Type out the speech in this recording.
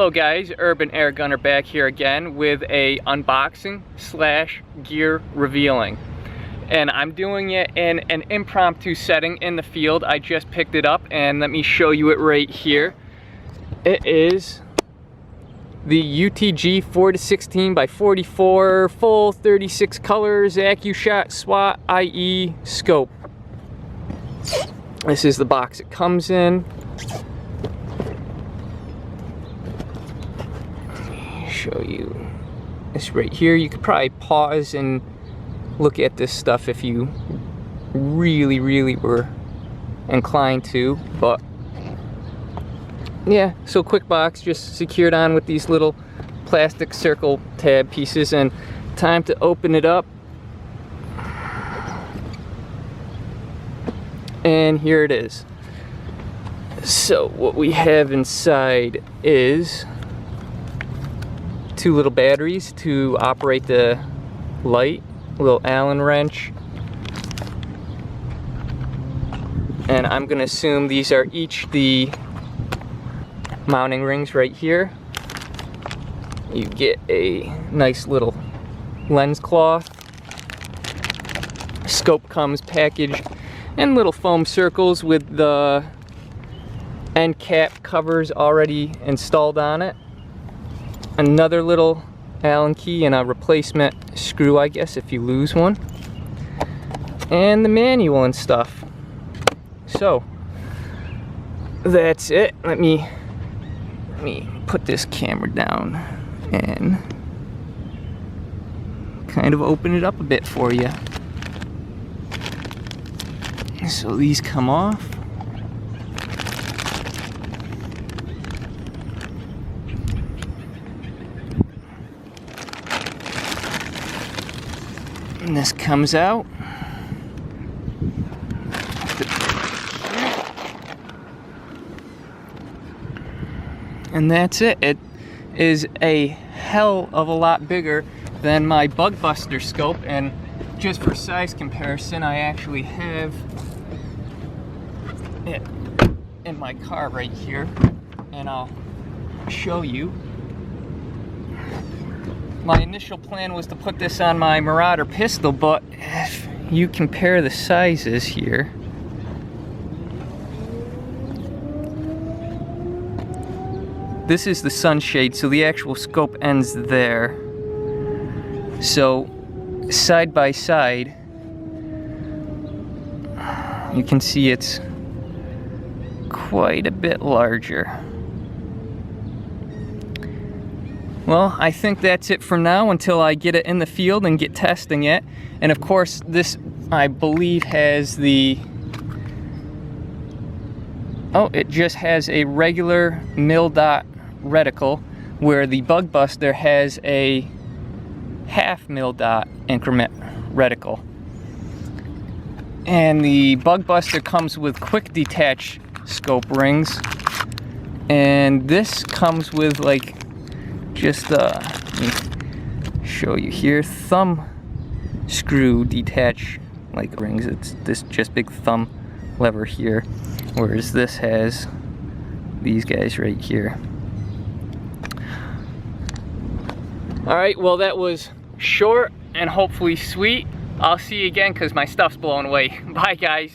Hello guys, Urban Air Gunner back here again with a unboxing slash gear revealing. And I'm doing it in an impromptu setting in the field. I just picked it up and let me show you it right here. It is the UTG 4-16 by 44 full 36 colors AO Swat Style Scope. This is the box it comes in. Show you this right here. You could probably pause and look at this stuff if you really were inclined to, but yeah, so quick box, just secured on with these little plastic circle tab pieces, and time to open it up. And here it is. So what we have inside is two little batteries to operate the light, a little Allen wrench, and I'm gonna assume these are each the mounting rings right here. You get a nice little lens cloth. Scope comes packaged in little foam circles with the end cap covers already installed on it. Another little Allen key and a replacement screw, I guess, if you lose one. And the manual and stuff. So, that's it. Let me put this camera down and kind of open it up a bit for you. So these come off. And this comes out. And that's it. It is a hell of a lot bigger than my Bug Buster scope, and just for size comparison, I actually have it in my car right here, and I'll show you. My initial plan was to put this on my Marauder pistol, but if you compare the sizes here, this is the sunshade, so the actual scope ends there. So side by side, you can see it's quite a bit larger. Well, I think that's it for now until I get it in the field and get testing it. And of course, this, I believe, has the... oh, it just has a regular mil-dot reticle, where the Bug Buster has a half mil-dot increment reticle. And the Bug Buster comes with quick detach scope rings. And this comes with, like, just let me show you here, thumb screw detach like rings. It's this just big thumb lever here, whereas this has these guys right here. Alright, well, that was short and hopefully sweet. I'll see you again because my stuff's blowing away. Bye guys.